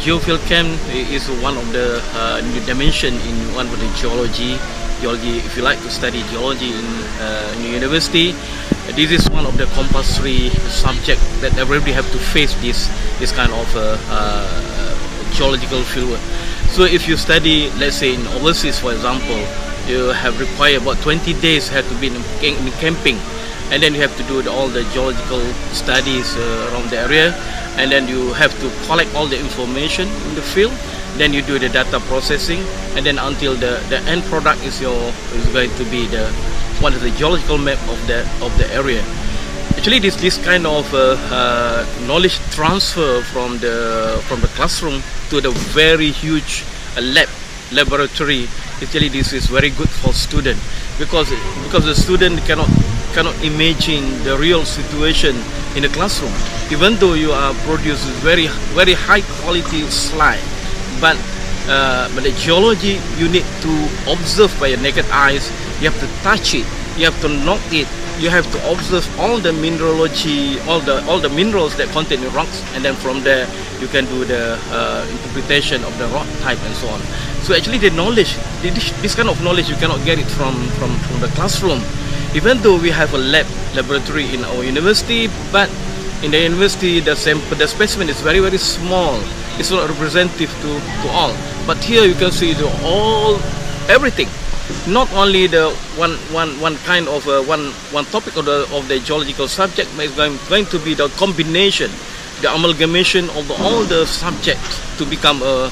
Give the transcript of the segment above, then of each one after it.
geofield camp is one of the new dimension in one of the geology. Geology, if you like to study geology in university, this is one of the compulsory subject that everybody have to face this kind of geological fieldwork. So if you study, let's say in overseas, for example, you have required about 20 days have to be in camping, and then you have to do all the geological studies around the area, and then you have to collect all the information in the field. Then you do the data processing, and then until the end product is going to be one of the geological map of the area. Actually, this kind of knowledge transfer from the classroom to the very huge laboratory. Actually, this is very good for student because the student cannot imagine the real situation in the classroom. Even though you are producing very high quality slide, but the geology you need to observe by your naked eyes. You have to touch it, you have to knock it, you have to observe all the mineralogy, all the minerals that contain in rocks, and then from there you can do the interpretation of the rock type and so on. So actually the knowledge, this kind of knowledge, you cannot get it from the classroom. Even though we have a laboratory in our university, but in the university the specimen is very small. It's not representative to all. But here you can see everything. Not only the one kind of one topic of the geological subject, but it's going to be the combination, the amalgamation of all the subjects to become to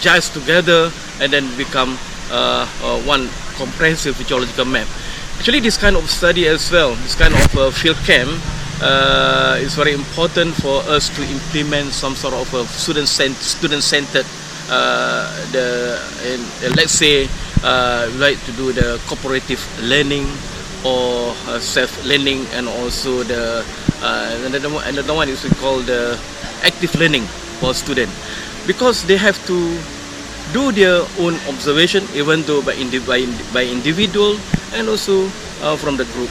jazz together and then become one comprehensive geological map. Actually, this kind of study as well, this kind of field camp is very important for us to implement some sort of student-centered. Let's say we like to do the cooperative learning or self-learning, and also another one is we call the active learning for students, because they have to do their own observation, even though by individual and also from the group.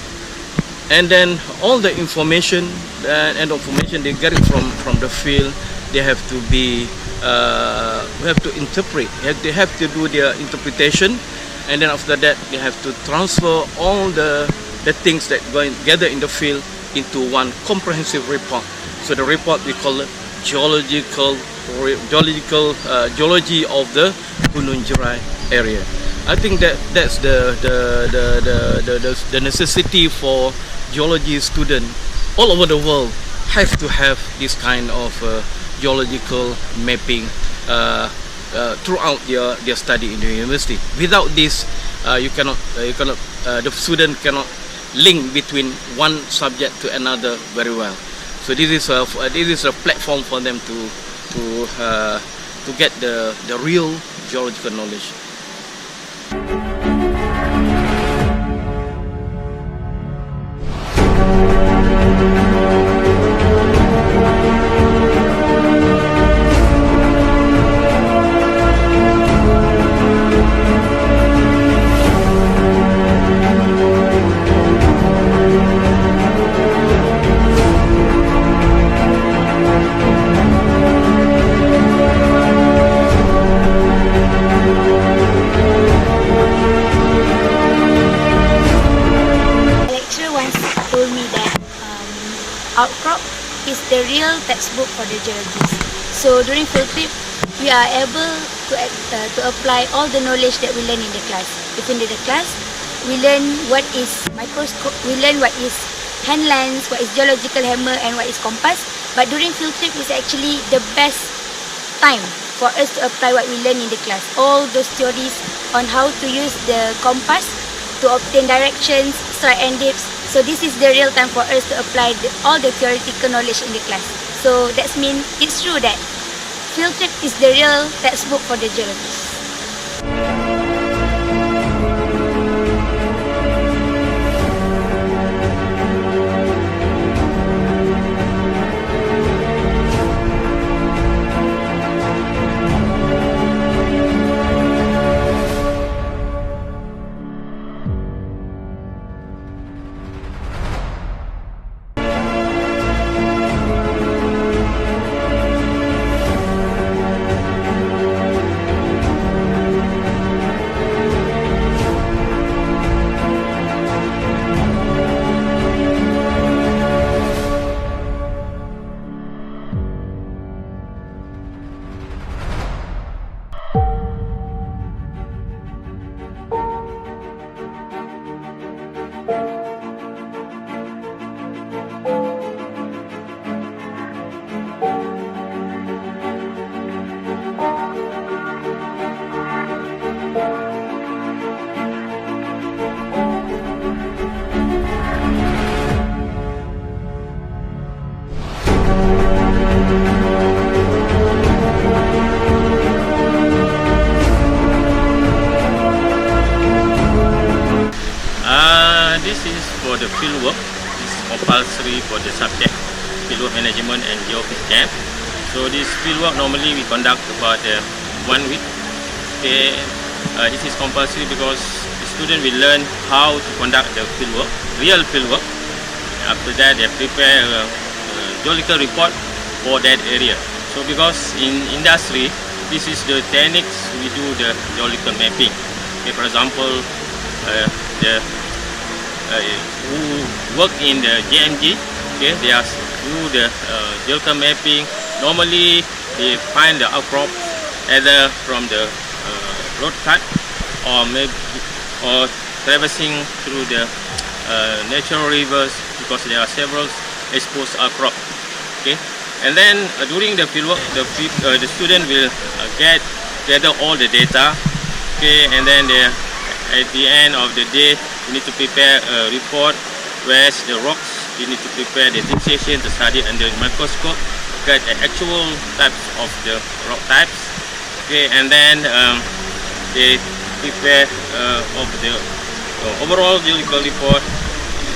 And then all the information they get it from the field, they have to be we have to interpret. They have to do their interpretation, and then after that they have to transfer all the things that going gather in the field into one comprehensive report. So the report we call it geology of the Gunung Jerai area. I think that's the necessity for geology students all over the world have to have this kind of geological mapping throughout their study in the university. Without this, the student cannot link between one subject to another very well. So this is a platform for them to get the real geological knowledge. Outcrop is the real textbook for the geologists. So during field trip, we are able to apply all the knowledge that we learn in the class. Within the class, we learn what is microscope, we learn what is hand lens, what is geological hammer, and what is compass. But during field trip is actually the best time for us to apply what we learn in the class. All those theories on how to use the compass to obtain directions, strike and dips. So this is the real time for us to apply all the theoretical knowledge in the class. So that means it's true that field trip is the real textbook for the geologists. the fieldwork. It's compulsory for the subject fieldwork management and geophysical. So this fieldwork normally we conduct about 1 week. Okay, this is compulsory because the student will learn how to conduct the fieldwork, real fieldwork. After that, they prepare a geological report for that area. So because in industry, this is the techniques we do the geological mapping. Okay, for example, who work in the JMG, okay, they are do the geological mapping. Normally, they find the outcrop either from the road cut or maybe traversing through the natural rivers, because there are several exposed outcrop. Okay, and then during the fieldwork, the student will gather all the data. Okay, and then at the end of the day, you need to prepare a report. Whereas the rocks, you need to prepare the fixation to study under the microscope, get the actual types of the rock types. Okay, and then they prepare of the overall geological report.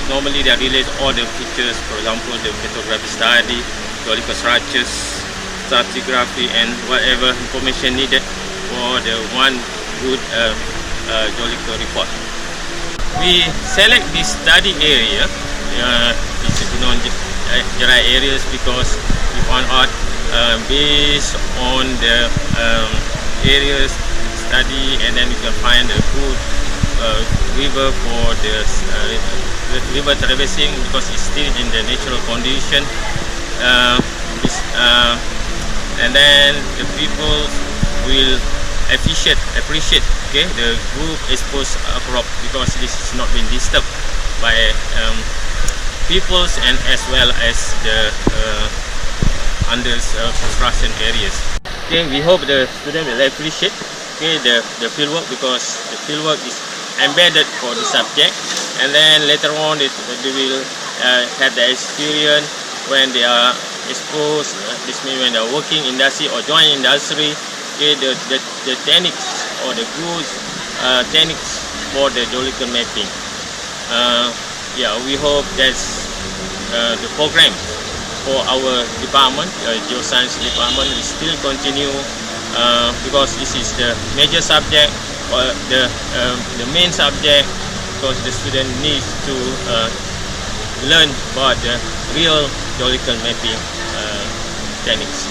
Normally they relate all the features, for example, the petrographic study, geological structures, stratigraphy, and whatever information needed for the one good geological report. We select this study area, it's known Jerai areas, because we found out based on the areas study, and then we can find a good river for the river traversing, because it's still in the natural condition. And then the people will appreciate okay, the group exposed crop, because this is not been disturbed by peoples, and as well as the under construction areas. Okay, we hope the student will appreciate, okay, the fieldwork, because the fieldwork is embedded for the subject, and then later on they will have the experience when they are exposed, this means when they are working industry or join industry. Okay, the techniques or the good techniques for the geological mapping. Yeah, we hope that's the program for our department, Geoscience department, will still continue, because this is the major subject, or the main subject, because the student needs to learn about the real geological mapping techniques.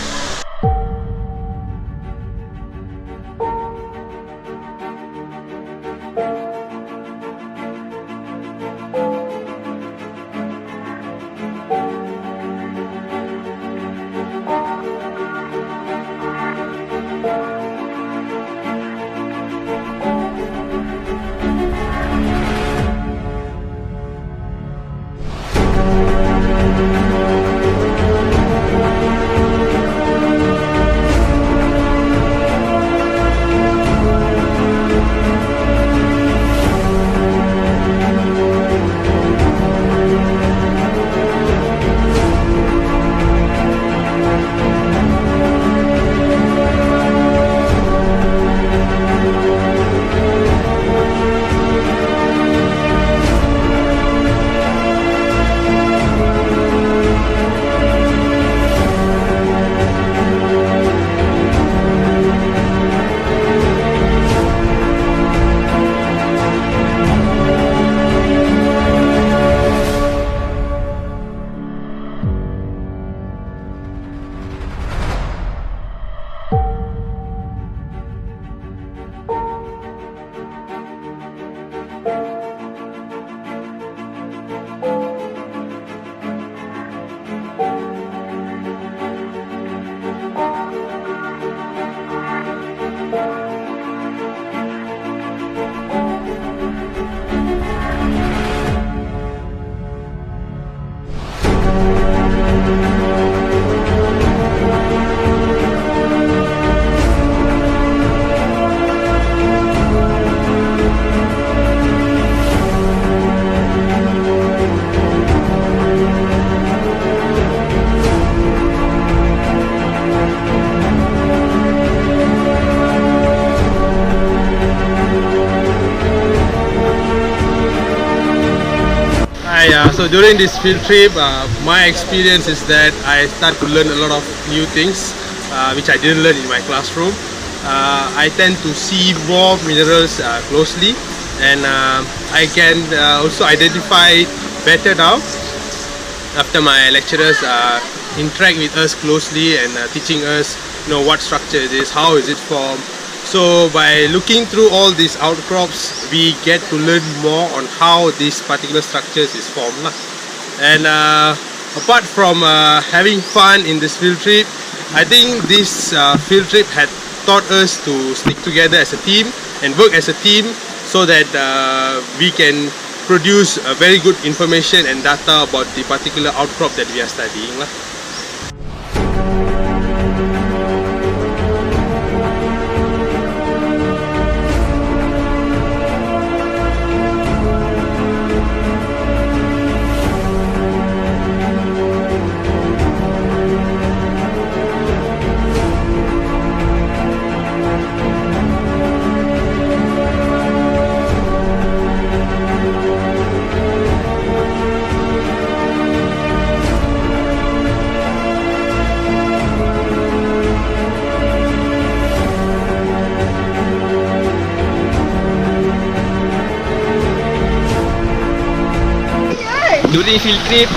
So during this field trip, my experience is that I start to learn a lot of new things which I didn't learn in my classroom. I tend to see more minerals closely, and I can also identify better now after my lecturers interact with us closely and teaching us, what structure it is, how is it formed. So by looking through all these outcrops, we get to learn more on how these particular structures is formed. And apart from having fun in this field trip, I think this field trip had taught us to stick together as a team and work as a team, so that we can produce very good information and data about the particular outcrop that we are studying. During field trip,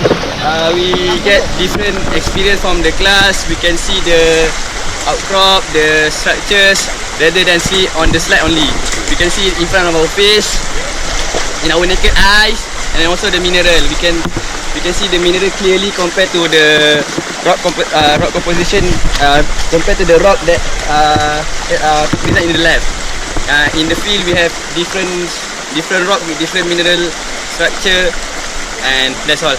we get different experience from the class. We can see the outcrop, the structures, rather than see on the slide only. We can see it in front of our face, in our naked eyes, and also the mineral. We can see the mineral clearly compared to the rock composition, compared to the rock that present in the lab. In the field, we have different rock with different mineral structure. And that's all.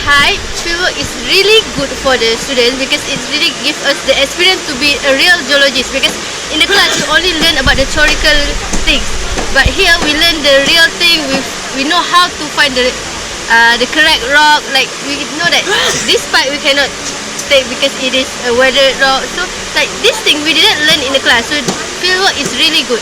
Hi, Fieldwork is really good for the students because it really gives us the experience to be a real geologist. Because in the class we only learn about the theoretical things, but here we learn the real thing. We know how to find the correct rock. Like we know that this pipe we cannot take because it is a weathered rock. So like this thing we didn't learn in the class. So fieldwork is really good.